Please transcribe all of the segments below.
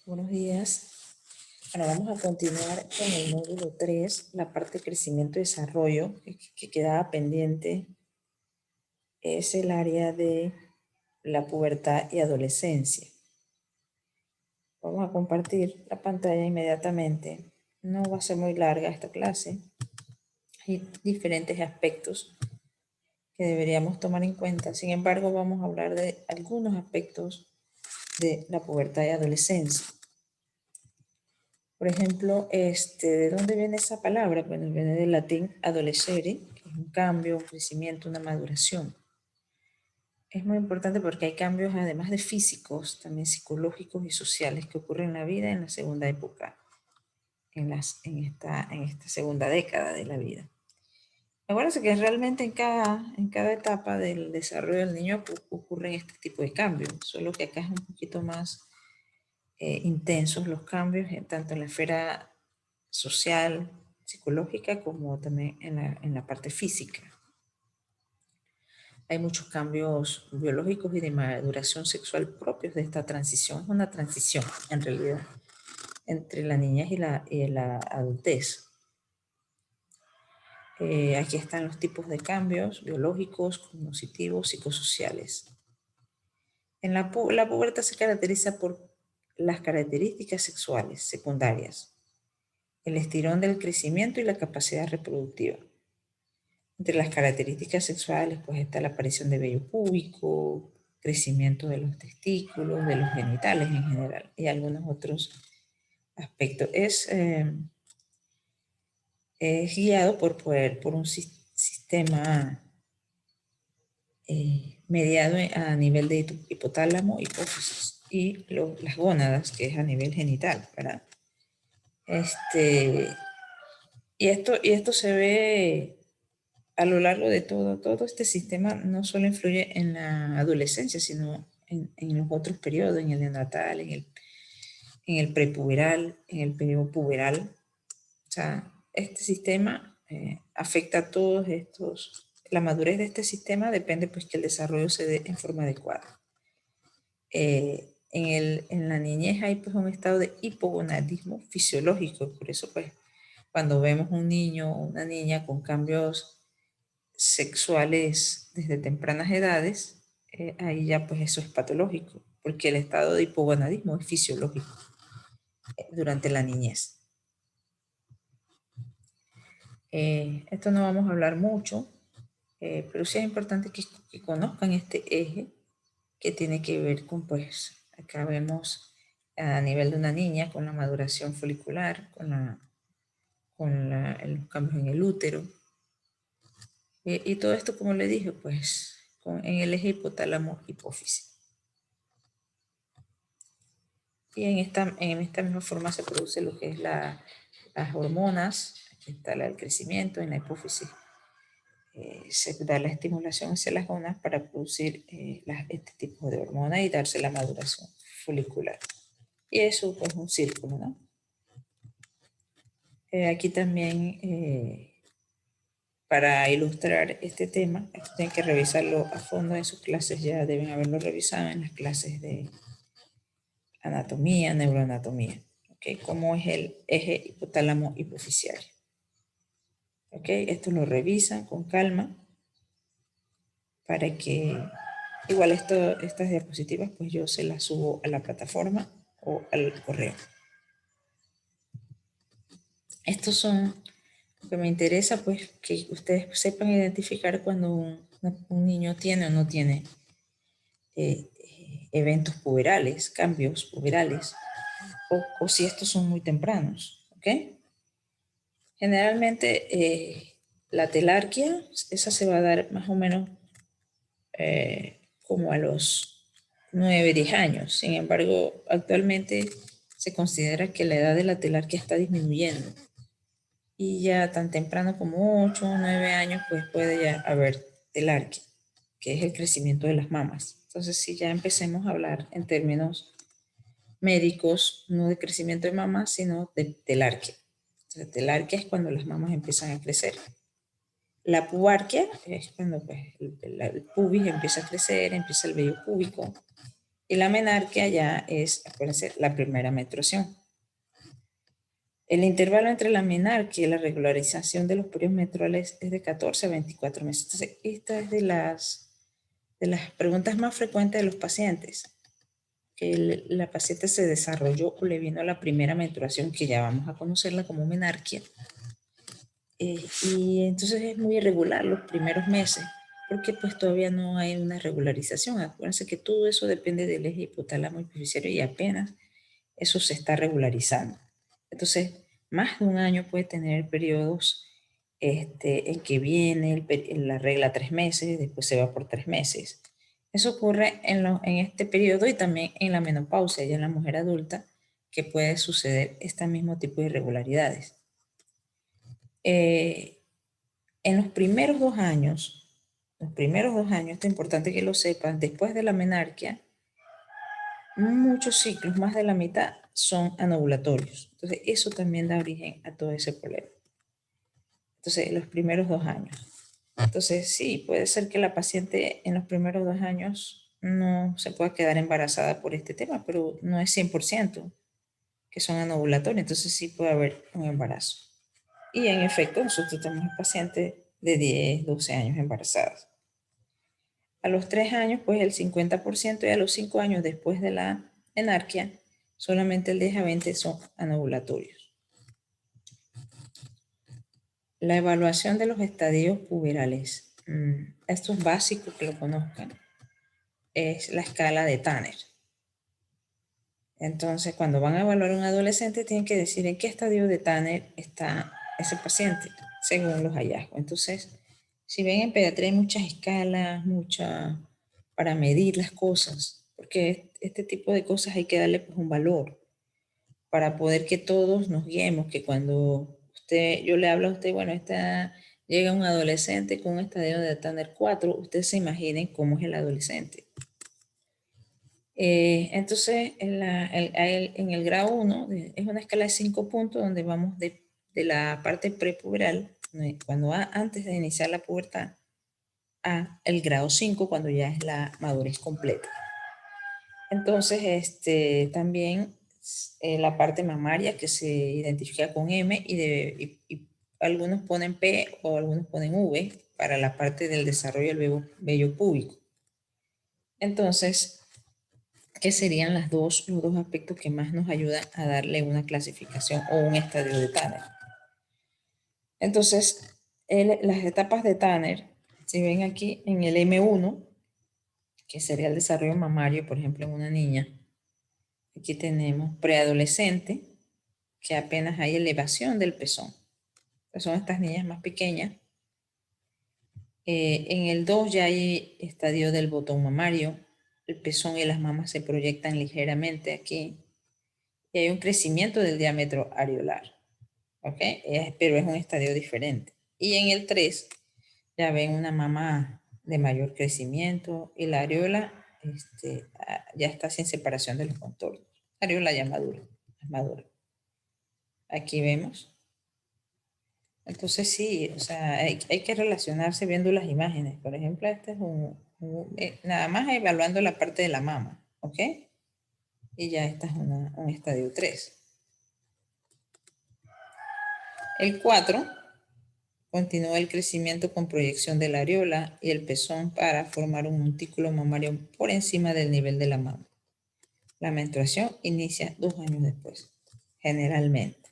Buenos días. Bueno, vamos a continuar con el módulo 3, la parte de crecimiento y desarrollo, que quedaba pendiente. Es el área de la pubertad y adolescencia. Vamos a compartir la pantalla inmediatamente. No va a ser muy larga esta clase. Hay diferentes aspectos que deberíamos tomar en cuenta. Sin embargo, vamos a hablar de algunos aspectos de la pubertad y adolescencia. Por ejemplo, ¿de dónde viene esa palabra? Bueno, viene del latín adolescere, que es un cambio, un crecimiento, una maduración. Es muy importante porque hay cambios, además de físicos, también psicológicos y sociales que ocurren en la vida en la segunda época, en esta segunda década de la vida. Acuérdense que realmente en cada etapa del desarrollo del niño ocurren este tipo de cambios, solo que acá es un poquito más intensos los cambios, tanto en la esfera social, psicológica, como también en la parte física. Hay muchos cambios biológicos y de maduración sexual propios de esta transición. Es una transición, en realidad, entre la niñez y la adultez. Aquí están los tipos de cambios biológicos, cognitivos, psicosociales. La pubertad se caracteriza por las características sexuales secundarias, el estirón del crecimiento y la capacidad reproductiva. Entre las características sexuales, pues está la aparición de vello púbico, crecimiento de los testículos, de los genitales en general, y algunos otros aspectos. Es guiado por un sistema mediado a nivel de hipotálamo, hipófisis, y las gónadas, que es a nivel genital, ¿verdad? Y esto se ve a lo largo de todo este sistema. No solo influye en la adolescencia, sino en los otros periodos, en el neonatal, en el prepuberal, en el periodo puberal. O sea, este sistema afecta a todos estos. La madurez de este sistema depende pues que el desarrollo se dé en forma adecuada. En la niñez hay pues un estado de hipogonadismo fisiológico, por eso pues cuando vemos un niño o una niña con cambios sexuales desde tempranas edades, ahí ya pues eso es patológico, porque el estado de hipogonadismo es fisiológico durante la niñez. Esto no vamos a hablar mucho, pero sí es importante que conozcan este eje que tiene que ver con, pues, acá vemos a nivel de una niña con la maduración folicular, los cambios en el útero, y todo esto, como le dije, pues en el eje hipotálamo-hipófisis. Y en esta misma forma se produce lo que es las hormonas. Aquí está la del crecimiento. En la hipófisis se da la estimulación hacia las gónadas para producir este tipo de hormonas y darse la maduración folicular. Y eso pues, es un círculo, ¿no? Aquí también, para ilustrar este tema, esto tienen que revisarlo a fondo en sus clases. Ya deben haberlo revisado en las clases de anatomía, neuroanatomía. ¿Okay? Cómo es el eje hipotálamo hipofisiario. ¿Okay? Esto lo revisan con calma para que, igual estas diapositivas, pues yo se las subo a la plataforma o al correo. Estos son lo que me interesa, pues que ustedes sepan identificar cuando un niño tiene o no tiene eventos puberales, cambios puberales, o si estos son muy tempranos, ¿ok? Generalmente la telarquía, esa se va a dar más o menos como a los 9, 10 años. Sin embargo, actualmente se considera que la edad de la telarquía está disminuyendo. Y ya tan temprano como 8 o 9 años, pues puede ya haber telarquía, que es el crecimiento de las mamas. Entonces, si ya empecemos a hablar en términos médicos, no de crecimiento de mamas, sino de telarquía. Entonces, telarquía es cuando las mamas empiezan a crecer. La pubarquia es cuando pues, el pubis empieza a crecer, empieza el vello púbico. Y la menarquia ya es, acuérdense, la primera menstruación. El intervalo entre la menarquia y la regularización de los periodos menstruales es de 14 a 24 meses. Entonces, esta es de las preguntas más frecuentes de los pacientes. Que la paciente se desarrolló o le vino la primera menstruación, que ya vamos a conocerla como menarquia. Y entonces es muy irregular los primeros meses, porque pues todavía no hay una regularización. Acuérdense que todo eso depende del eje hipotálamo hipofisiario y apenas eso se está regularizando. Entonces, más de un año puede tener periodos en que viene la regla 3 meses, después se va por 3 meses. Eso ocurre en este periodo y también en la menopausia, ya en la mujer adulta, que puede suceder este mismo tipo de irregularidades. En los primeros 2 años, esto es importante que lo sepan, después de la menarquia, muchos ciclos, más de la mitad, son anovulatorios. Entonces, eso también da origen a todo ese problema. Entonces, los primeros 2 años. Entonces, sí, puede ser que la paciente en los primeros 2 años no se pueda quedar embarazada por este tema, pero no es 100% que son anovulatorios. Entonces, sí puede haber un embarazo. Y en efecto, nosotros tenemos pacientes de 10, 12 años embarazadas. A los 3 años, pues el 50%, y a los 5 años después de la menarquia, solamente el 10 a 20 son anovulatorios. La evaluación de los estadios puberales. Esto es básico que lo conozcan. Es la escala de Tanner. Entonces, cuando van a evaluar a un adolescente, tienen que decir en qué estadio de Tanner está ese paciente, según los hallazgos. Entonces, si ven en pediatría hay muchas escalas, para medir las cosas, porque este tipo de cosas hay que darle pues, un valor para poder que todos nos guiemos, que cuando yo le hablo a usted, bueno, llega un adolescente con un estadio de Tanner 4, ustedes se imaginen cómo es el adolescente. Entonces, en el grado 1 es una escala de 5 puntos donde vamos de la parte prepuberal, antes de iniciar la pubertad, a el grado 5 cuando ya es la madurez completa. Entonces, también la parte mamaria que se identifica con M y algunos ponen P o algunos ponen V para la parte del desarrollo del vello púbico. Entonces, ¿qué serían los dos aspectos que más nos ayudan a darle una clasificación o un estadio de Tanner? Entonces, las etapas de Tanner, si ven aquí en el M1, que sería el desarrollo mamario, por ejemplo, en una niña, aquí tenemos preadolescente, que apenas hay elevación del pezón. Entonces, son estas niñas más pequeñas. En el 2 ya hay estadio del botón mamario, el pezón y las mamas se proyectan ligeramente aquí, y hay un crecimiento del diámetro areolar, ¿ok? Pero es un estadio diferente. Y en el 3 ya ven una mama de mayor crecimiento y la areola ya está sin separación de los contornos. La areola ya madura, es madura. Aquí vemos. Entonces sí, o sea, hay que relacionarse viendo las imágenes. Por ejemplo, este es nada más evaluando la parte de la mama, ¿ok? Y ya esta es un estadio 3. El 4 continúa el crecimiento con proyección de la areola y el pezón para formar un montículo mamario por encima del nivel de la mama. La menstruación inicia 2 años después, generalmente.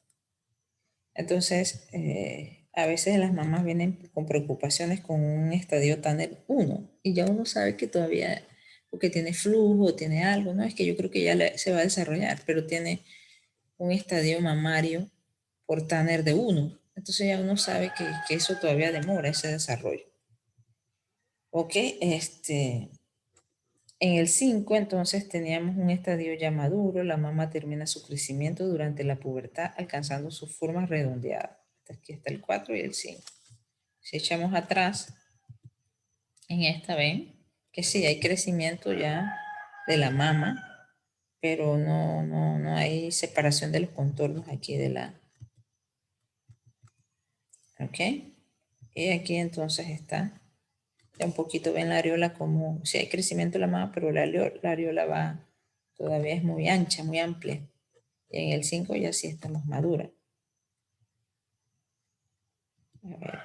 Entonces, a veces las mamás vienen con preocupaciones con un estadio Tanner 1 y ya uno sabe que todavía, porque tiene flujo, tiene algo, ¿no? Es que yo creo que ya se va a desarrollar, pero tiene un estadio mamario por Tanner de 1. Entonces ya uno sabe que eso todavía demora ese desarrollo. Ok, en el 5 entonces teníamos un estadio ya maduro, la mama termina su crecimiento durante la pubertad alcanzando su forma redondeada. Aquí está el 4 y el 5. Si echamos atrás, en esta ven que sí hay crecimiento ya de la mama, pero no hay separación de los contornos aquí de la... ¿Ok? Y aquí entonces está, ya un poquito ven la areola como, si hay crecimiento de la mama, pero la areola va Todavía es muy ancha, muy amplia. Y en el 5 ya sí está más madura. A ver,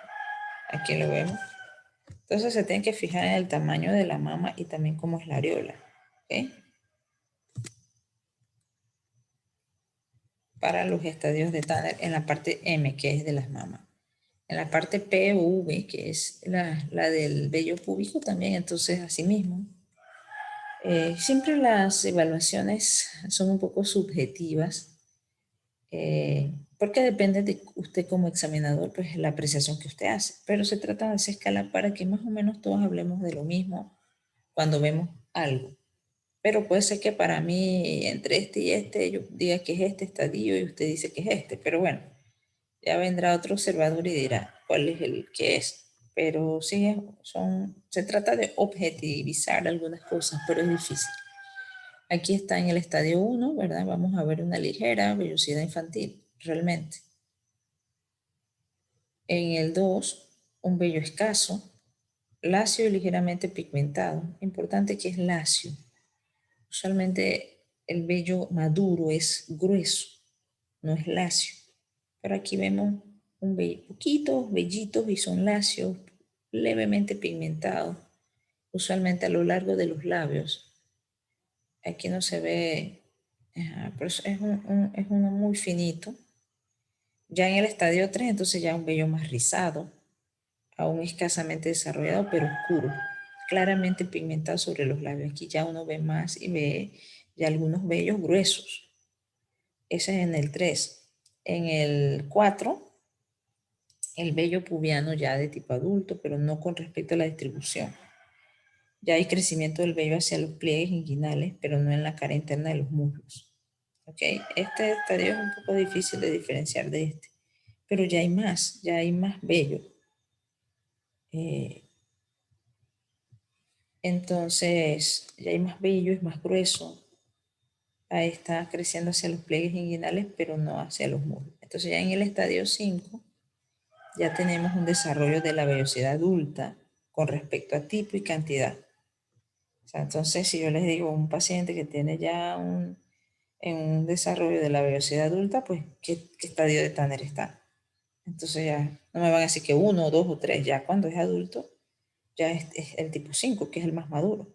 aquí lo vemos. Entonces se tienen que fijar en el tamaño de la mama y también cómo es la areola. ¿Ok? Para los estadios de Tanner en la parte M, que es de las mamas. En la parte P o V, que es la del vello púbico también, entonces así mismo. Siempre las evaluaciones son un poco subjetivas, porque depende de usted como examinador, pues la apreciación que usted hace. Pero se trata de esa escala para que más o menos todos hablemos de lo mismo cuando vemos algo. Pero puede ser que para mí, entre este y este, yo diga que es este estadio y usted dice que es este. Pero bueno, ya vendrá otro observador y dirá cuál es el que es. Pero sí, se trata de objetivizar algunas cosas, pero es difícil. Aquí está en el estadio 1, ¿verdad? Vamos a ver una ligera vellosidad infantil, realmente. En el 2, un vello escaso, lacio y ligeramente pigmentado. Importante que es lacio. Usualmente el vello maduro es grueso, no es lacio. Pero aquí vemos un poquitos vellitos y son lacios, levemente pigmentados, usualmente a lo largo de los labios. Aquí no se ve, pero es uno muy finito. Ya en el estadio 3, entonces ya un vello más rizado, aún escasamente desarrollado, pero oscuro, claramente pigmentado sobre los labios. Aquí ya uno ve más y ve ya algunos vellos gruesos. Ese es en el 3. En el 4, el vello pubiano ya de tipo adulto, pero no con respecto a la distribución. Ya hay crecimiento del vello hacia los pliegues inguinales, pero no en la cara interna de los muslos. ¿Ok? Este estadio es un poco difícil de diferenciar de este, pero ya hay más vello. Entonces, ya hay más vello, es más grueso. Ahí está creciendo hacia los pliegues inguinales, pero no hacia los muslos. Entonces, ya en el estadio 5, ya tenemos un desarrollo de la vellosidad adulta con respecto a tipo y cantidad. O sea, entonces, si yo les digo a un paciente que tiene ya en un desarrollo de la vellosidad adulta, pues, ¿qué estadio de Tanner está? Entonces ya no me van a decir que 1, 2 o 3, ya cuando es adulto, ya es el tipo 5, que es el más maduro.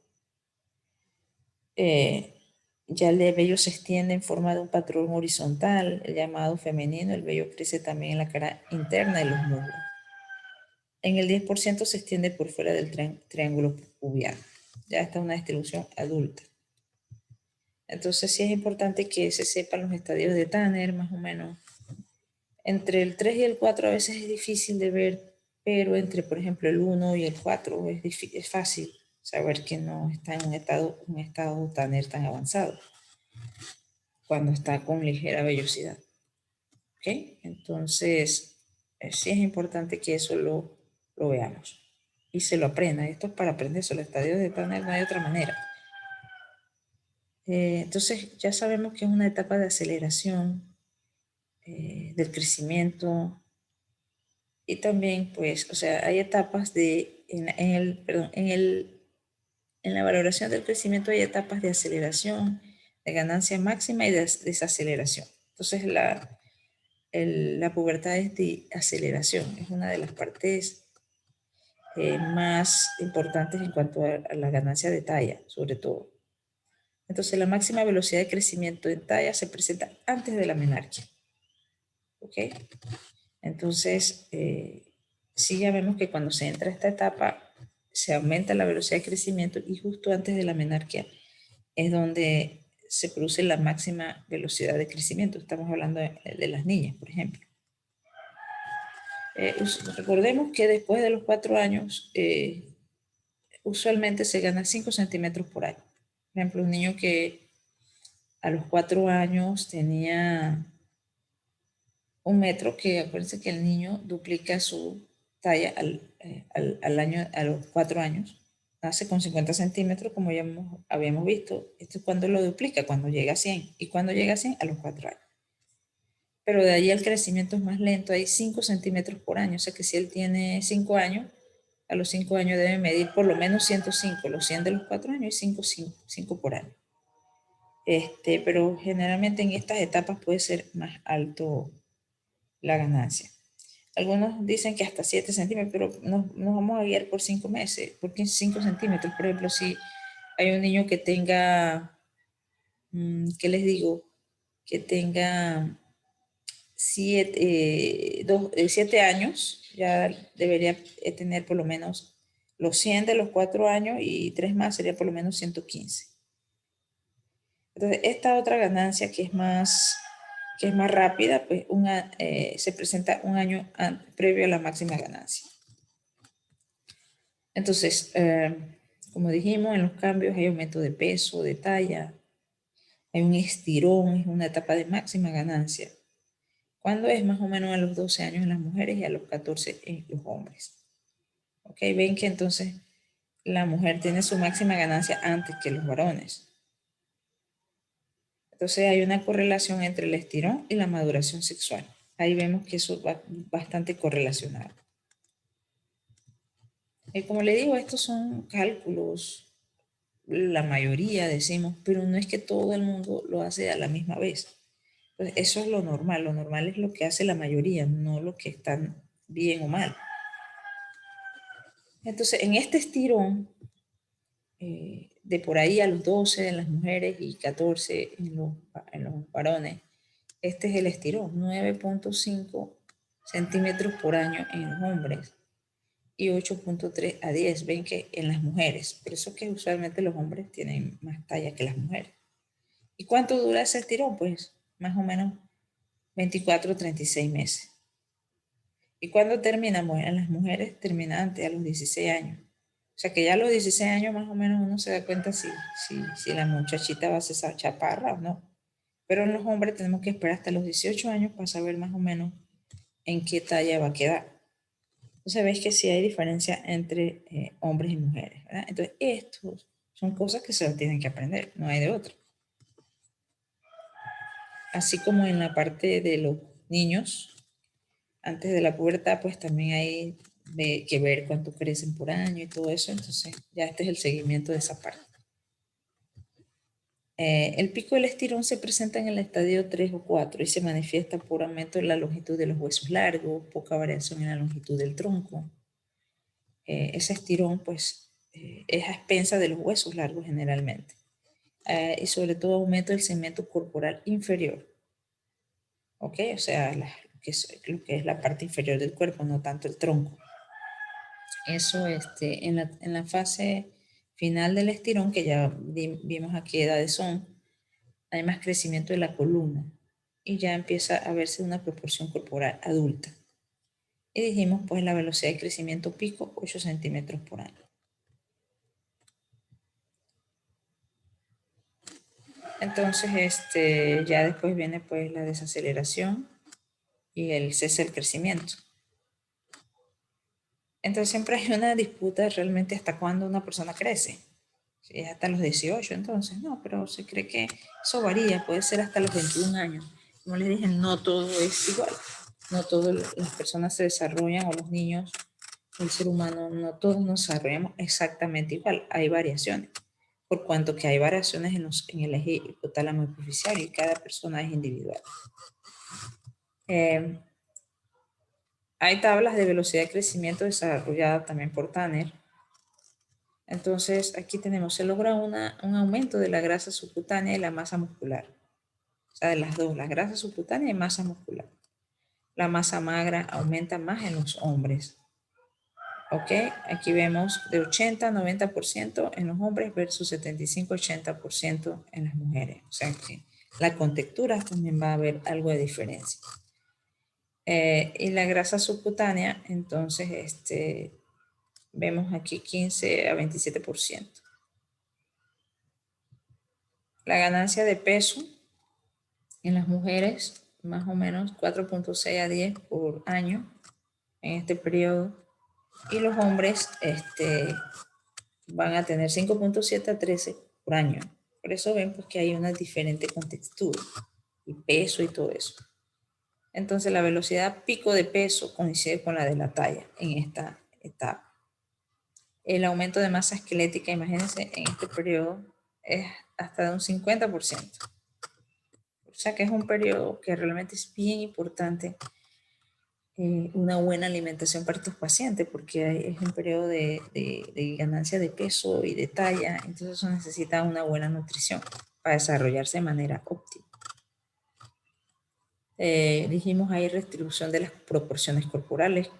Ya el vello se extiende en forma de un patrón horizontal, el llamado femenino, el vello crece también en la cara interna de los muslos. En el 10% se extiende por fuera del triángulo pubiano. Ya está una distribución adulta. Entonces sí es importante que se sepan los estadios de Tanner, más o menos. Entre el 3 y el 4 a veces es difícil de ver, pero entre, por ejemplo, el 1 y el 4 es fácil saber que no está en un estado Tanner tan avanzado, cuando está con ligera vellosidad. ¿Ok? Entonces, sí es importante que eso lo veamos y se lo aprenda. Esto es para aprenderse. Los estadios de Tanner no hay otra manera. Entonces, ya sabemos que es una etapa de aceleración del crecimiento y también, pues, o sea, hay etapas en la valoración del crecimiento hay etapas de aceleración, de ganancia máxima y de desaceleración. Entonces, la pubertad es de aceleración, es una de las partes más importantes en cuanto a la ganancia de talla, sobre todo. Entonces, la máxima velocidad de crecimiento en talla se presenta antes de la menarquia. ¿Ok? Entonces, sí ya vemos que cuando se entra a esta etapa, se aumenta la velocidad de crecimiento y justo antes de la menarquia es donde se produce la máxima velocidad de crecimiento. Estamos hablando de las niñas, por ejemplo. Recordemos que después de los 4 años, usualmente se gana 5 centímetros por año. Por ejemplo, un niño que a los 4 años tenía 1 metro, que acuérdense que el niño duplica su talla al año, a los 4 años, nace con 50 centímetros, como ya habíamos visto. Esto es cuando lo duplica, cuando llega a 100. Y cuando llega a 100, a los 4 años. Pero de ahí el crecimiento es más lento, hay 5 centímetros por año. O sea que si él tiene 5 años, a los 5 años debe medir por lo menos 105, los 100 de los 4 años y 5 por año. pero generalmente en estas etapas puede ser más alto la ganancia. Algunos dicen que hasta 7 centímetros, pero nos vamos a guiar por 5 meses, porque 5 centímetros, por ejemplo, si hay un niño que tenga, ¿qué les digo? Que tenga 7 años, ya debería tener por lo menos los 100 de los 4 años y 3 más sería por lo menos 115. Entonces, esta otra ganancia que es más rápida, pues se presenta un año previo a la máxima ganancia. Entonces, como dijimos, en los cambios hay aumento de peso, de talla, hay un estirón, es una etapa de máxima ganancia. ¿Cuándo es? Más o menos a los 12 años en las mujeres y a los 14 en los hombres. ¿Ok? Ven que entonces la mujer tiene su máxima ganancia antes que los varones. Entonces hay una correlación entre el estirón y la maduración sexual. Ahí vemos que eso va bastante correlacionado. Y como le digo, estos son cálculos, la mayoría decimos, pero no es que todo el mundo lo hace a la misma vez. Entonces, eso es lo normal es lo que hace la mayoría, no lo que está bien o mal. Entonces, en este estirón, de por ahí a los 12 en las mujeres y 14 en los varones, este es el estirón, 9.5 centímetros por año en los hombres y 8.3 a 10, ven que en las mujeres, por eso que usualmente los hombres tienen más talla que las mujeres. ¿Y cuánto dura ese estirón? Pues más o menos 24 o 36 meses. ¿Y cuándo termina? Bueno, en las mujeres termina antes, a los 16 años. O sea que ya a los 16 años más o menos uno se da cuenta si la muchachita va a ser chaparra o no. Pero en los hombres tenemos que esperar hasta los 18 años para saber más o menos en qué talla va a quedar. Entonces ves que sí hay diferencia entre hombres y mujeres, ¿verdad? Entonces estos son cosas que se las tienen que aprender, no hay de otra. Así como en la parte de los niños, antes de la pubertad, pues también hay que ver cuánto crecen por año y todo eso. Entonces ya este es el seguimiento de esa parte. El pico del estirón se presenta en el estadio 3 o 4 y se manifiesta por aumento en la longitud de los huesos largos, poca variación en la longitud del tronco. Ese estirón pues es a expensa de los huesos largos generalmente. Y sobre todo aumento del segmento corporal inferior. ¿Ok? O sea, lo que es la parte inferior del cuerpo, no tanto el tronco. Eso en la fase final del estirón, que ya vimos a qué edades son, hay más crecimiento de la columna y ya empieza a verse una proporción corporal adulta. Y dijimos pues la velocidad de crecimiento pico 8 centímetros por año. Entonces ya después viene pues la desaceleración y el cese del crecimiento. Entonces siempre hay una disputa realmente hasta cuándo una persona crece. Si es hasta los 18, entonces no, pero se cree que eso varía, puede ser hasta los 21 años. Como les dije, no todo es igual. No todas las personas se desarrollan, o los niños, el ser humano, no todos nos desarrollamos exactamente igual. Hay variaciones, por cuanto que hay variaciones en el eje hipotálamo epifisiario y cada persona es individual. Hay tablas de velocidad de crecimiento desarrolladas también por Tanner. Entonces, aquí tenemos, se logra un aumento de la grasa subcutánea y la masa muscular. O sea, de las dos, la grasa subcutánea y masa muscular. La masa magra aumenta más en los hombres. ¿Ok? Aquí vemos de 80 a 90% en los hombres versus 75-80% en las mujeres. O sea que la contextura también va a haber algo de diferencia. Y la grasa subcutánea, entonces, vemos aquí 15 a 27%. La ganancia de peso en las mujeres, más o menos 4.6 a 10 por año en este periodo. Y los hombres van a tener 5.7 a 13 por año. Por eso ven pues, que hay una diferente contextura y peso y todo eso. Entonces la velocidad pico de peso coincide con la de la talla en esta etapa. El aumento de masa esquelética, imagínense en este periodo, es hasta de un 50%. O sea que es un periodo que realmente es bien importante, una buena alimentación para estos pacientes, porque es un periodo de ganancia de peso y de talla, entonces eso necesita una buena nutrición para desarrollarse de manera óptima. Dijimos, hay redistribución de las proporciones corporales,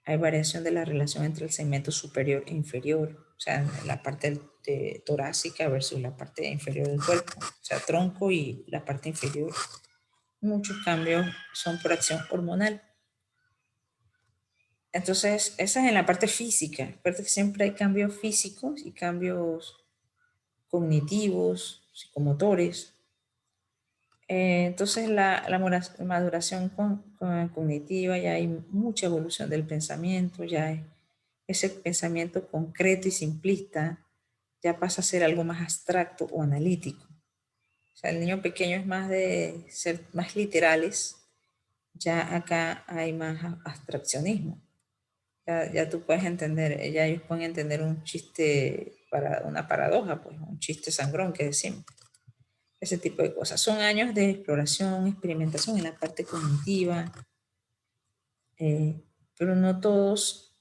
hay variación de la relación entre el segmento superior e inferior, o sea, la parte torácica versus la parte inferior del cuerpo, o sea, tronco y la parte inferior. Muchos cambios son por acción hormonal. Entonces, esa es en la parte física, pero siempre hay cambios físicos y cambios cognitivos, psicomotores. Entonces, la maduración cognitiva, ya hay mucha evolución del pensamiento, ya es ese pensamiento concreto y simplista ya pasa a ser algo más abstracto o analítico. O sea, el niño pequeño es más de ser más literales, ya acá hay más abstraccionismo. Ya tú puedes entender, ya ellos pueden entender un chiste, una paradoja, pues un chiste sangrón que decimos. Ese tipo de cosas. Son años de exploración, experimentación en la parte cognitiva, pero no todos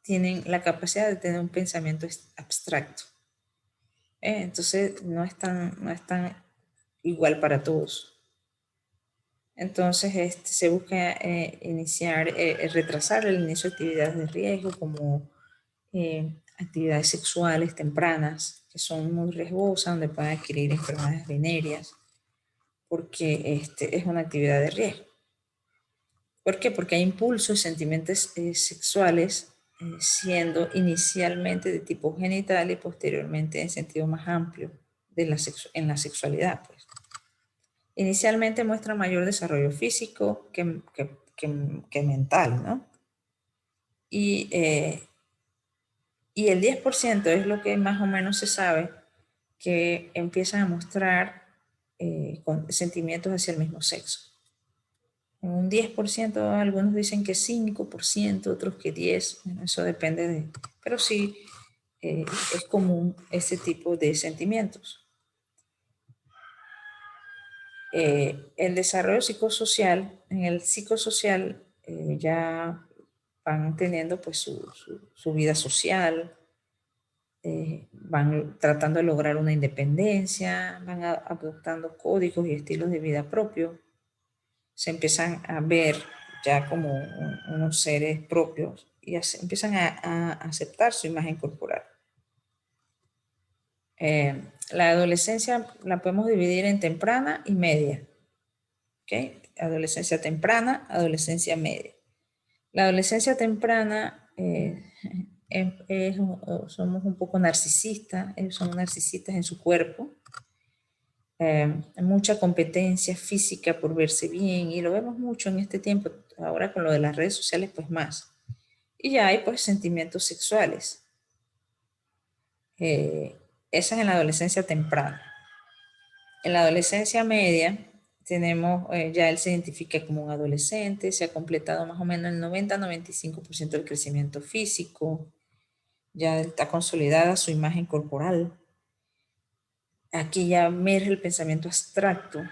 tienen la capacidad de tener un pensamiento abstracto. Entonces no es tan igual para todos. Entonces se busca retrasar el inicio de actividades de riesgo como actividades sexuales tempranas, que son muy riesgosas, donde pueden adquirir enfermedades venéreas, porque es una actividad de riesgo. ¿Por qué? Porque hay impulsos y sentimientos sexuales, siendo inicialmente de tipo genital y posteriormente en sentido más amplio en la sexualidad. Pues. Inicialmente muestra mayor desarrollo físico que mental, ¿no? Y el 10% es lo que más o menos se sabe que empiezan a mostrar sentimientos hacia el mismo sexo. En un 10%, algunos dicen que 5%, otros que 10%, bueno, eso depende de... Pero sí es común ese tipo de sentimientos. El desarrollo psicosocial, en el psicosocial ya van teniendo pues su vida social, van tratando de lograr una independencia, van adoptando códigos y estilos de vida propios, se empiezan a ver ya como unos seres propios y empiezan a aceptar su imagen corporal. La adolescencia la podemos dividir en temprana y media. ¿Okay? Adolescencia temprana, adolescencia media. La adolescencia temprana somos un poco narcisistas, son narcisistas en su cuerpo, mucha competencia física por verse bien y lo vemos mucho en este tiempo, ahora con lo de las redes sociales pues más. Y ya hay pues sentimientos sexuales. Esa es en la adolescencia temprana. En la adolescencia media tenemos, ya él se identifica como un adolescente, se ha completado más o menos el 90-95% del crecimiento físico, ya está consolidada su imagen corporal. Aquí ya emerge el pensamiento abstracto,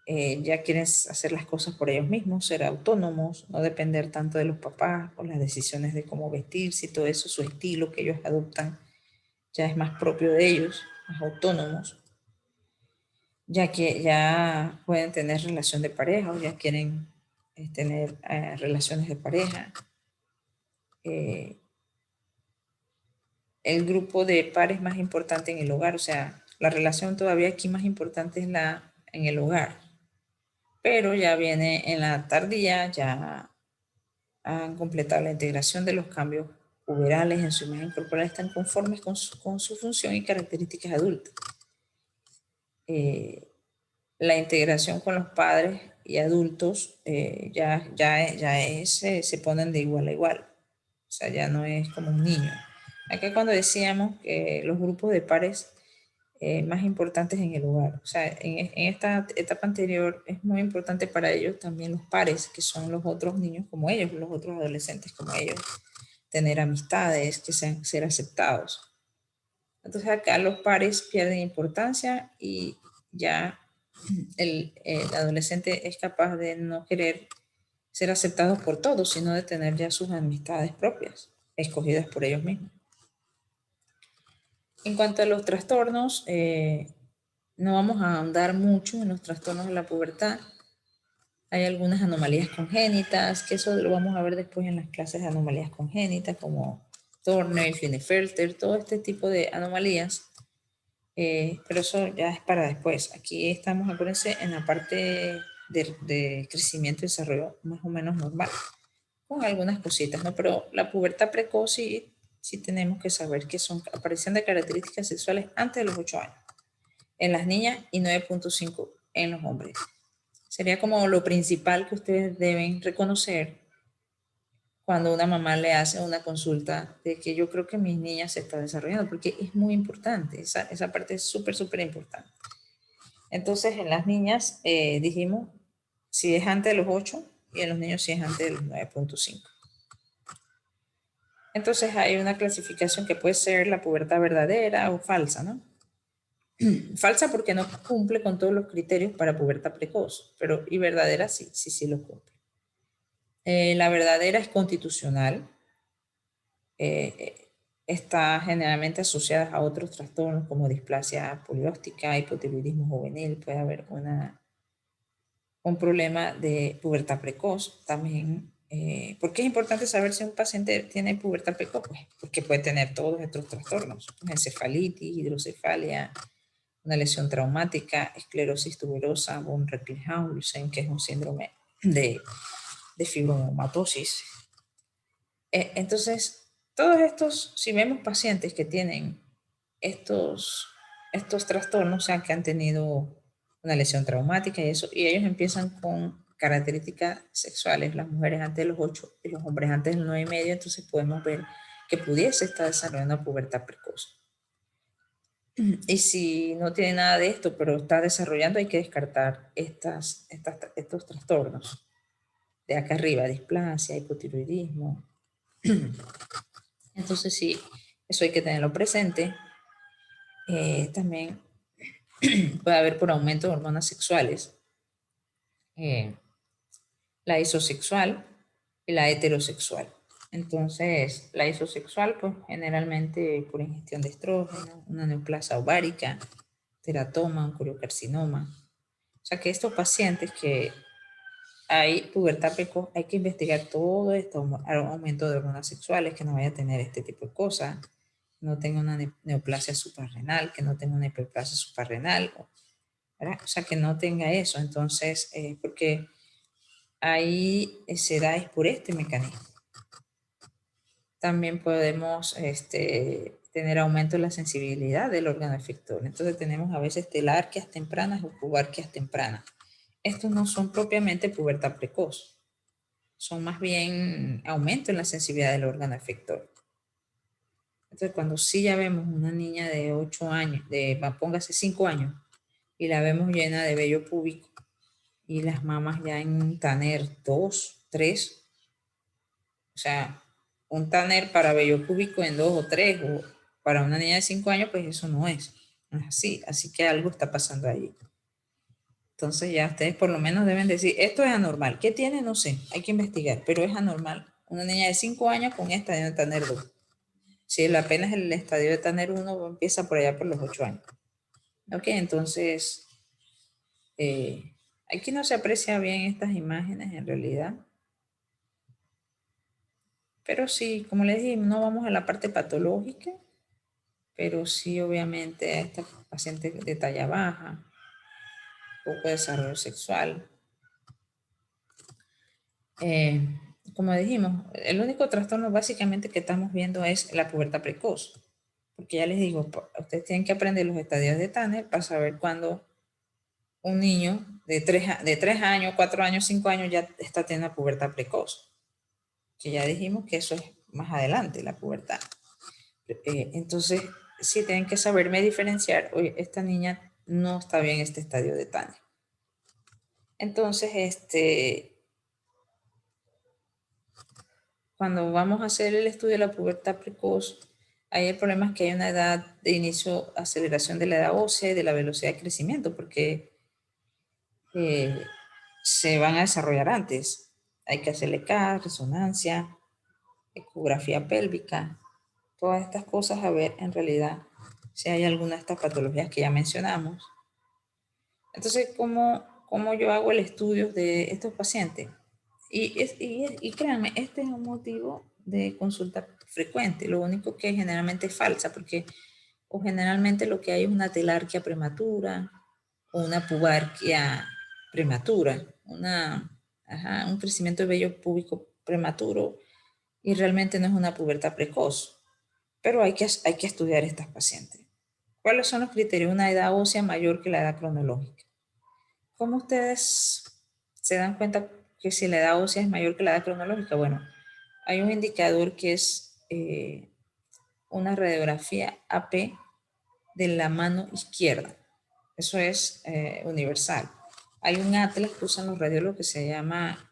ya quieren hacer las cosas por ellos mismos, ser autónomos, no depender tanto de los papás o las decisiones de cómo vestirse y todo eso, su estilo que ellos adoptan ya es más propio de ellos, más autónomos, ya que ya pueden tener relación de pareja o ya quieren tener relaciones de pareja. El grupo de pares más importante en el hogar, o sea, la relación todavía aquí más importante es en el hogar, pero ya viene en la tardía, ya han completado la integración de los cambios puberales en su imagen corporal, están conformes con su función y características adultas. La integración con los padres y adultos se ponen de igual a igual, o sea, ya no es como un niño. Acá cuando decíamos que los grupos de pares más importantes en el hogar, o sea, en esta etapa anterior es muy importante para ellos también los pares, que son los otros niños como ellos, los otros adolescentes como ellos, tener amistades, que sean ser aceptados. Entonces acá los pares pierden importancia y ya el adolescente es capaz de no querer ser aceptado por todos, sino de tener ya sus amistades propias, escogidas por ellos mismos. En cuanto a los trastornos, no vamos a ahondar mucho en los trastornos de la pubertad. Hay algunas anomalías congénitas, que eso lo vamos a ver después en las clases de anomalías congénitas, como Turner, Klinefelter, todo este tipo de anomalías. Pero eso ya es para después. Aquí estamos, acuérdense, en la parte de crecimiento y desarrollo más o menos normal, con algunas cositas, ¿no? Pero la pubertad precoz sí, sí tenemos que saber que son aparición de características sexuales antes de los 8 años en las niñas y 9.5 en los hombres. Sería como lo principal que ustedes deben reconocer cuando una mamá le hace una consulta de que yo creo que mi niña se está desarrollando, porque es muy importante, esa parte es súper, súper importante. Entonces, en las niñas dijimos si es antes de los 8 y en los niños si es antes de los 9.5. Entonces, hay una clasificación que puede ser la pubertad verdadera o falsa, ¿no? Falsa porque no cumple con todos los criterios para pubertad precoz, pero y verdadera sí, sí, sí lo cumple. La verdadera es constitucional, está generalmente asociada a otros trastornos como displasia polióstica, hipotiroidismo juvenil, puede haber un problema de pubertad precoz también. ¿Por qué es importante saber si un paciente tiene pubertad precoz? Pues porque puede tener todos estos trastornos, encefalitis, hidrocefalia, una lesión traumática, esclerosis tuberosa, von Recklinghausen, que es un síndrome de fibromatosis. Entonces, todos estos, si vemos pacientes que tienen estos trastornos, o sea, que han tenido una lesión traumática y eso, y ellos empiezan con características sexuales, las mujeres antes de los 8 y los hombres antes de los 9 y medio, entonces podemos ver que pudiese estar desarrollando una pubertad precoz. Y si no tiene nada de esto, pero está desarrollando, hay que descartar estos trastornos. De acá arriba, displasia, hipotiroidismo. Entonces sí, eso hay que tenerlo presente. También puede haber por aumento de hormonas sexuales, eh, la isosexual y la heterosexual. Entonces, la isosexual, pues generalmente por ingestión de estrógeno, una neoplasia ovárica, teratoma, un coriocarcinoma. O sea que estos pacientes que hay pubertad precoz, hay que investigar todo este aumento de hormonas sexuales, que no vaya a tener este tipo de cosas, no tenga una neoplasia suprarrenal, que no tenga una hiperplasia suprarrenal, ¿verdad? O sea, que no tenga eso. Entonces, porque ahí se da es por este mecanismo. También podemos tener aumento en la sensibilidad del órgano efector. Entonces tenemos a veces telarquias tempranas o pubarquias tempranas. Estos no son propiamente pubertad precoz, son más bien aumento en la sensibilidad del órgano efector. Entonces, cuando sí ya vemos una niña de 8 años, póngase 5 años, y la vemos llena de vello púbico, y las mamas ya en un Tanner 2, 3, o sea, un Tanner para vello púbico en 2 o 3, o para una niña de 5 años, pues eso no es así, así que algo está pasando ahí. Entonces ya ustedes por lo menos deben decir, esto es anormal. ¿Qué tiene? No sé, hay que investigar, pero es anormal. Una niña de 5 años con estadio de Tanner 2. Si apenas el estadio de Tanner 1 empieza por allá por los 8 años. Ok, entonces aquí no se aprecia bien estas imágenes en realidad. Pero sí, como les dije, no vamos a la parte patológica, pero sí obviamente a esta paciente de talla baja, poco desarrollo sexual. Eh, como dijimos, el único trastorno básicamente que estamos viendo es la pubertad precoz, porque ya les digo, ustedes tienen que aprender los estadios de Tanner para saber cuándo un niño de 3 años, 4 años, 5 años ya está teniendo pubertad precoz, que ya dijimos que eso es más adelante, la pubertad. Entonces, sí tienen que saberme diferenciar, oye, esta niña no está bien en este estadio de Tanner. Entonces, cuando vamos a hacer el estudio de la pubertad precoz, Ahí el problema es que hay una edad de inicio, aceleración de la edad ósea y de la velocidad de crecimiento, porque eh, se van a desarrollar antes. Hay que hacerle CAR, resonancia, ecografía pélvica, todas estas cosas a ver en realidad si hay alguna de estas patologías que ya mencionamos. Entonces, ¿cómo yo hago el estudio de estos pacientes? Y créanme, este es un motivo de consulta frecuente, lo único que generalmente es falsa, porque o generalmente lo que hay es una telarquía prematura o una pubarquia prematura, un crecimiento de vello púbico prematuro y realmente no es una pubertad precoz, pero hay que estudiar a estas pacientes. ¿Cuáles son los criterios? Una edad ósea mayor que la edad cronológica. ¿Cómo ustedes se dan cuenta que si la edad ósea es mayor que la edad cronológica? Bueno, hay un indicador que es una radiografía AP de la mano izquierda. Eso es universal. Hay un atlas que usan los radiólogos que se llama,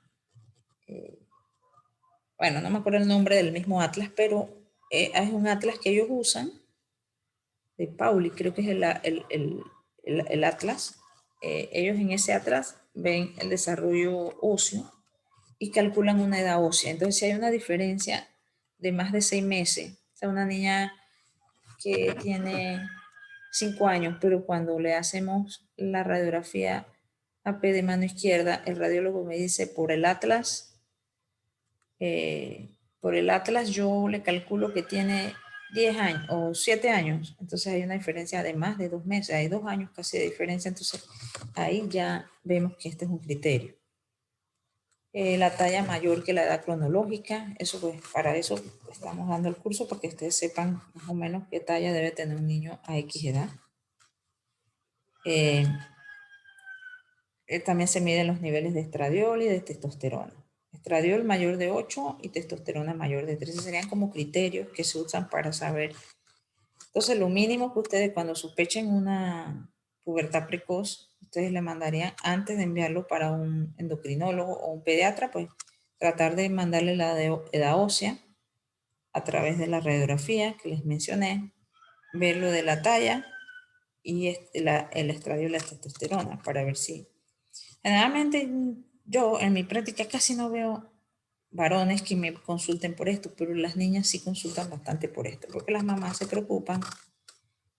bueno, no me acuerdo el nombre del mismo atlas, pero es un atlas que ellos usan, de Pauli, creo que es el atlas. Ellos en ese atlas ven el desarrollo óseo y calculan una edad ósea. Entonces, si hay una diferencia de más de 6 meses, o sea, una niña que tiene 5 años, pero cuando le hacemos la radiografía AP de mano izquierda, el radiólogo me dice por el atlas yo le calculo que tiene 10 años o 7 años, entonces hay una diferencia de más de 2 meses, hay 2 años casi de diferencia, entonces ahí ya vemos que este es un criterio. La talla mayor que la edad cronológica, eso pues para eso estamos dando el curso para que ustedes sepan más o menos qué talla debe tener un niño a X edad. También se miden los niveles de estradiol y de testosterona. Estradiol mayor de 8 y testosterona mayor de 13 serían como criterios que se usan para saber. Entonces, lo mínimo que ustedes cuando sospechen una pubertad precoz, ustedes le mandarían antes de enviarlo para un endocrinólogo o un pediatra, pues tratar de mandarle la edad ósea a través de la radiografía que les mencioné, ver lo de la talla y el estradiol y la testosterona para ver si generalmente yo en mi práctica casi no veo varones que me consulten por esto, pero las niñas sí consultan bastante por esto, porque las mamás se preocupan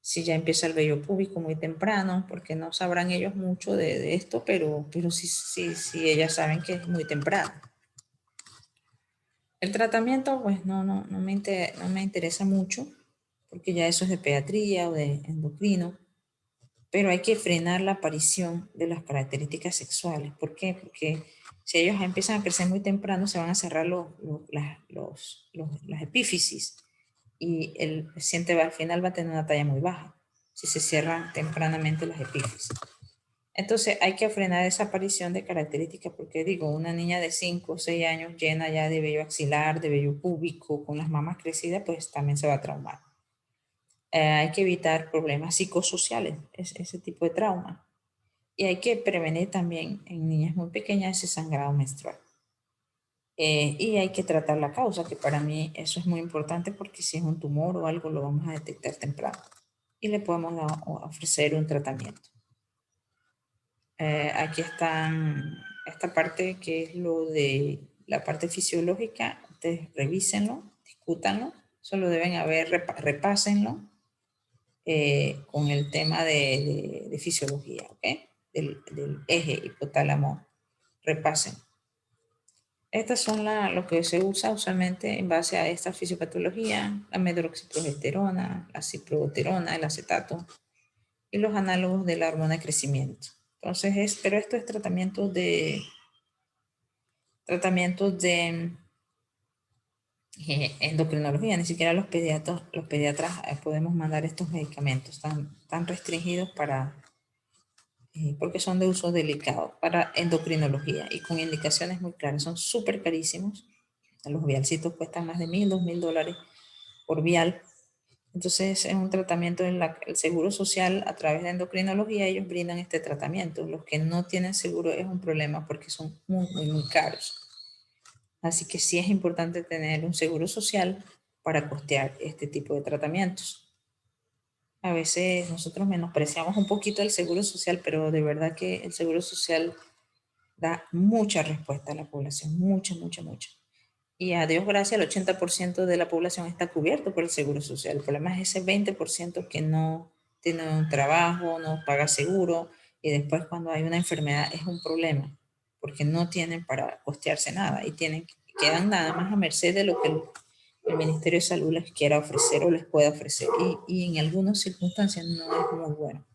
si ya empieza el vello púbico muy temprano, porque no sabrán ellos mucho de esto, pero sí ellas saben que es muy temprano. El tratamiento, pues no me interesa mucho, porque ya eso es de pediatría o de endocrino, pero hay que frenar la aparición de las características sexuales. ¿Por qué? Porque si ellos empiezan a crecer muy temprano, se van a cerrar las epífisis y el paciente al final va a tener una talla muy baja si se cierran tempranamente las epífisis. Entonces hay que frenar esa aparición de características porque digo, una niña de 5 o 6 años llena ya de vello axilar, de vello púbico, con las mamas crecidas, pues también se va a traumar. Hay que evitar problemas psicosociales, ese tipo de trauma. Y hay que prevenir también en niñas muy pequeñas ese sangrado menstrual. Y hay que tratar la causa, que para mí eso es muy importante porque si es un tumor o algo lo vamos a detectar temprano y le podemos ofrecer un tratamiento. Aquí están esta parte que es lo de la parte fisiológica. Ustedes revísenlo, discútanlo, solo deben haber, repásenlo con el tema de fisiología, ¿ok? Del eje hipotálamo, repasen. Estas son lo que se usa usualmente en base a esta fisiopatología, la medroxiprogesterona, la ciproterona, el acetato y los análogos de la hormona de crecimiento. Entonces, pero esto es tratamientos de endocrinología, ni siquiera los pediatras podemos mandar estos medicamentos tan restringidos porque son de uso delicado para endocrinología y con indicaciones muy claras. Son súper carísimos. Los vialcitos cuestan más de $1,000, $2,000 por vial. Entonces es un tratamiento en el Seguro Social a través de endocrinología. Ellos brindan este tratamiento. Los que no tienen seguro es un problema porque son muy caros. Así que sí es importante tener un seguro social para costear este tipo de tratamientos. A veces nosotros menospreciamos un poquito el seguro social, pero de verdad que el seguro social da mucha respuesta a la población, mucha, mucha, mucha. Y a Dios gracias, el 80% de la población está cubierto por el seguro social. El problema es ese 20% que no tiene un trabajo, no paga seguro, y después cuando hay una enfermedad es un problema, porque no tienen para costearse nada y quedan nada más a merced de lo que el Ministerio de Salud les quiera ofrecer o les pueda ofrecer. Y en algunas circunstancias no es muy bueno.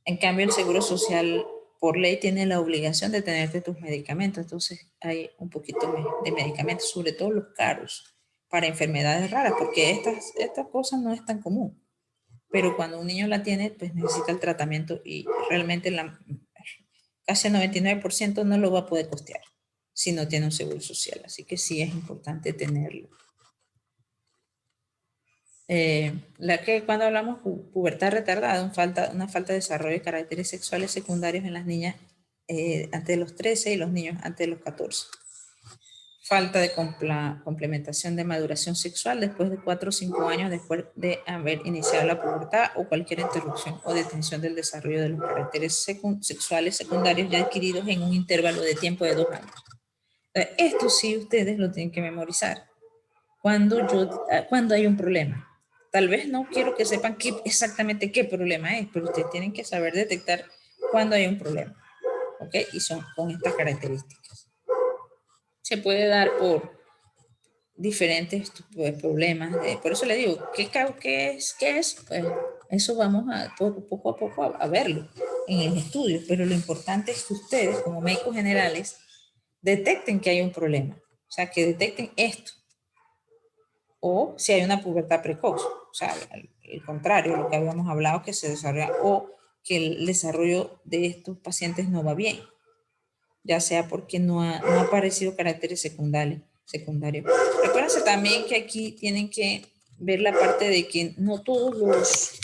En cambio, el Seguro Social por ley tiene la obligación de tenerte tus medicamentos, entonces hay un poquito de medicamentos, sobre todo los caros, para enfermedades raras, porque estas cosas no es tan común. Pero cuando un niño la tiene, pues necesita el tratamiento y realmente casi el 99% no lo va a poder costear si no tiene un seguro social. Así que sí es importante tenerlo. La que cuando hablamos pubertad retardada, una falta de desarrollo de caracteres sexuales secundarios en las niñas antes de los 13 y los niños antes de los 14. Falta de complementación de maduración sexual después de 4 o 5 años después de haber iniciado la pubertad o cualquier interrupción o detención del desarrollo de los caracteres sexuales secundarios ya adquiridos en un intervalo de tiempo de 2 años. Esto sí ustedes lo tienen que memorizar cuando hay un problema. Tal vez no quiero que sepan exactamente qué problema es, pero ustedes tienen que saber detectar cuando hay un problema. ¿Ok? Y son con estas características. Se puede dar por diferentes problemas. Por eso le digo, ¿qué es? Pues eso vamos poco a poco a verlo en el estudio, pero lo importante es que ustedes, como médicos generales, detecten que hay un problema. O sea, que detecten esto. O si hay una pubertad precoz, o sea, el contrario, lo que habíamos hablado, que se desarrolla, o que el desarrollo de estos pacientes no va bien, ya sea porque no ha aparecido caracteres secundarios. Recuérdense también que aquí tienen que ver la parte de que no todos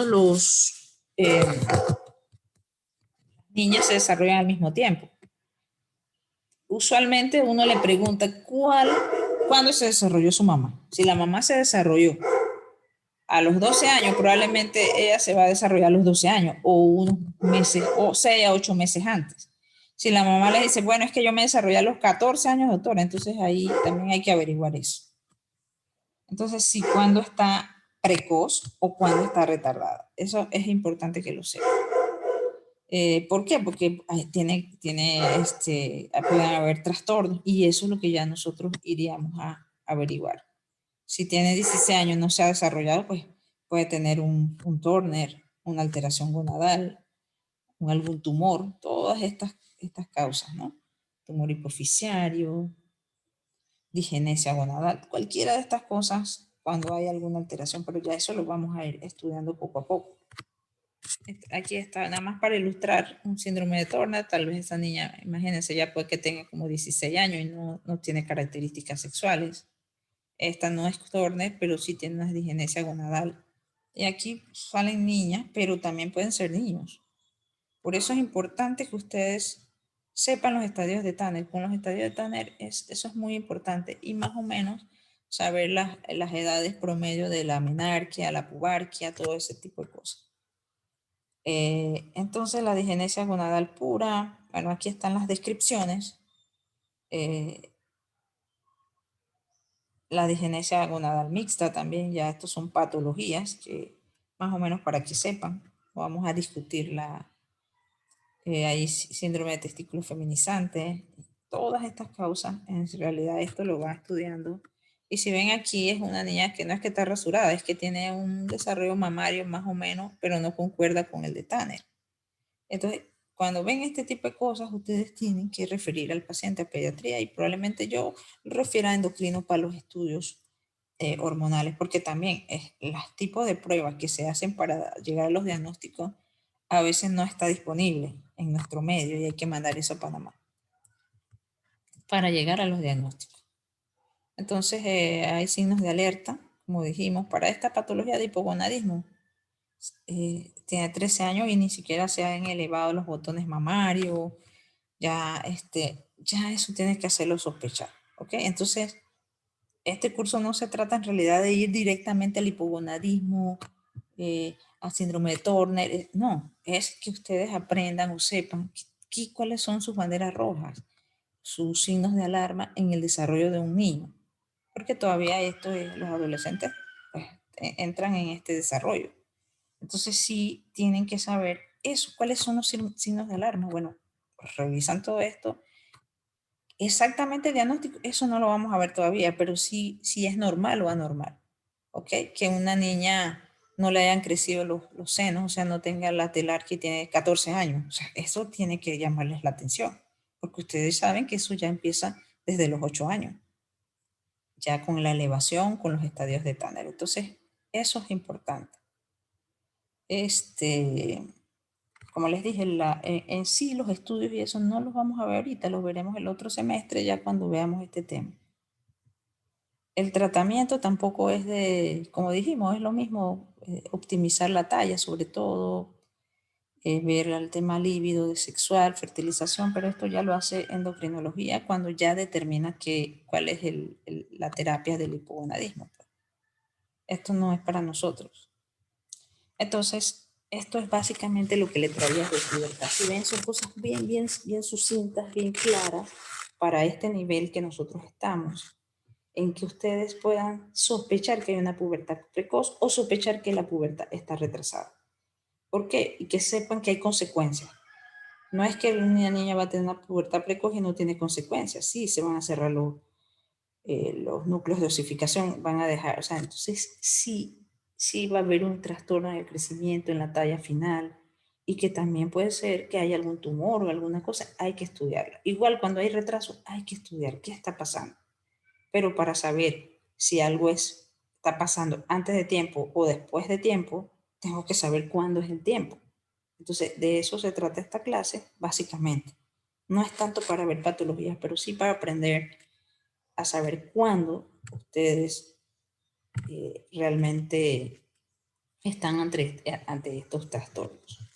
los niños se desarrollan al mismo tiempo. Usualmente uno le pregunta cuándo se desarrolló su mamá. Si la mamá se desarrolló a los 12 años, probablemente ella se va a desarrollar a los 12 años o unos meses, o 6 a 8 meses antes. Si la mamá le dice, bueno, es que yo me desarrollé a los 14 años, doctora, entonces ahí también hay que averiguar eso. Entonces, sí, cuándo está precoz o cuándo está retardada. Eso es importante que lo sepa. ¿Por qué? Porque pueden haber trastornos y eso es lo que ya nosotros iríamos a averiguar. Si tiene 16 años y no se ha desarrollado, pues puede tener un Turner, una alteración gonadal, algún tumor, todas estas causas, ¿no? Tumor hipoficiario, digenesia gonadal, cualquiera de estas cosas cuando hay alguna alteración, pero ya eso lo vamos a ir estudiando poco a poco. Aquí está, nada más para ilustrar un síndrome de Turner, tal vez esa niña, imagínense, ya puede que tenga como 16 años y no tiene características sexuales. Esta no es Turner, pero sí tiene una digenesia gonadal. Y aquí salen niñas, pero también pueden ser niños. Por eso es importante que ustedes sepan los estadios de Tanner. Con los estadios de Tanner eso es muy importante y más o menos saber las edades promedio de la menarquia, la pubarquia, todo ese tipo de cosas. Entonces la digenesia gonadal pura, bueno, aquí están las descripciones. La digenesia gonadal mixta también, ya estos son patologías que más o menos para que sepan, vamos a discutir hay síndrome de testículo feminizante, todas estas causas, en realidad esto lo va estudiando. Y si ven aquí es una niña que no es que está rasurada, es que tiene un desarrollo mamario más o menos, pero no concuerda con el de Tanner. Entonces, cuando ven este tipo de cosas, ustedes tienen que referir al paciente a pediatría y probablemente yo refiera a endocrino para los estudios hormonales, porque también los tipos de pruebas que se hacen para llegar a los diagnósticos a veces no está disponible en nuestro medio y hay que mandar eso a Panamá para llegar a los diagnósticos. Entonces, hay signos de alerta, como dijimos, para esta patología de hipogonadismo. Tiene 13 años y ni siquiera se han elevado los botones mamarios, ya eso tienes que hacerlo sospechar, ¿ok? Entonces, Este curso no se trata en realidad de ir directamente al hipogonadismo, al síndrome de Turner, no, es que ustedes aprendan o sepan cuáles son sus banderas rojas, sus signos de alarma en el desarrollo de un niño, porque todavía los adolescentes pues, entran en este desarrollo. Entonces sí tienen que saber eso, cuáles son los signos de alarma. Bueno, pues revisan todo esto. Exactamente el diagnóstico, eso no lo vamos a ver todavía, pero sí, sí es normal o anormal. ¿Ok? Que una niña no le hayan crecido los senos, o sea, no tenga la telar que tiene 14 años. O sea, eso tiene que llamarles la atención, porque ustedes saben que eso ya empieza desde los 8 años, ya con la elevación, con los estadios de Tanner. Entonces, eso es importante. Como les dije, en sí los estudios y eso no los vamos a ver ahorita, los veremos el otro semestre ya cuando veamos este tema. El tratamiento tampoco es como dijimos, es lo mismo, optimizar la talla, sobre todo, ver el tema líbido, de sexual, fertilización, pero esto ya lo hace endocrinología cuando ya determina cuál es la terapia del hipogonadismo. Esto no es para nosotros. Entonces, esto es básicamente lo que le traía de pubertad. Si ven, son cosas bien, bien, bien sucintas, bien claras para este nivel que nosotros estamos, en que ustedes puedan sospechar que hay una pubertad precoz o sospechar que la pubertad está retrasada. ¿Por qué? Y que sepan que hay consecuencias. No es que una niña va a tener una pubertad precoz y no tiene consecuencias. Sí, se van a cerrar los núcleos de osificación, van a dejar, o sea, entonces sí, sí va a haber un trastorno en el crecimiento, en la talla final, y que también puede ser que haya algún tumor o alguna cosa, hay que estudiarla. Igual cuando hay retraso, hay que estudiar qué está pasando. Pero para saber si algo está pasando antes de tiempo o después de tiempo, tengo que saber cuándo es el tiempo. Entonces, de eso se trata esta clase, básicamente. No es tanto para ver patologías, pero sí para aprender a saber cuándo ustedes realmente están ante estos trastornos.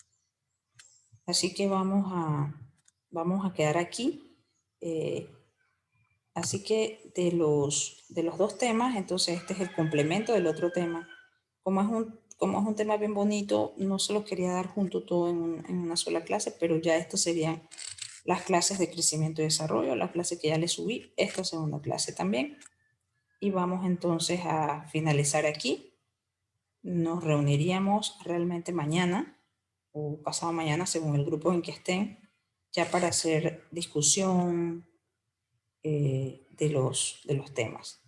Así que vamos a quedar aquí. Así que de los dos temas, entonces este es el complemento del otro tema. Como es un tema bien bonito, no se los quería dar junto todo en una sola clase, pero ya estas serían las clases de crecimiento y desarrollo, la clase que ya les subí, esta segunda clase también. Y vamos entonces a finalizar aquí. Nos reuniríamos realmente mañana o pasado mañana, según el grupo en que estén, ya para hacer discusión de los temas.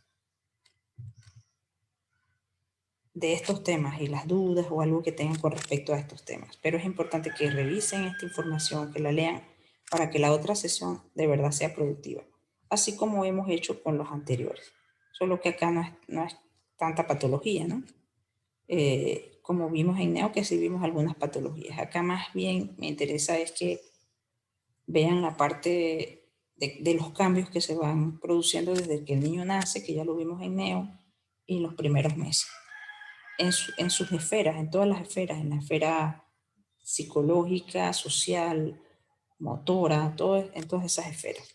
De estos temas y las dudas o algo que tengan con respecto a estos temas. Pero es importante que revisen esta información, que la lean, para que la otra sesión de verdad sea productiva. Así como hemos hecho con los anteriores. Solo que acá no es tanta patología, ¿no? Como vimos en Neo, que sí vimos algunas patologías. Acá más bien me interesa es que vean la parte de los cambios que se van produciendo desde que el niño nace, que ya lo vimos en Neo, y los primeros meses. En sus esferas, en todas las esferas, en la esfera psicológica, social, motora, en todas esas esferas.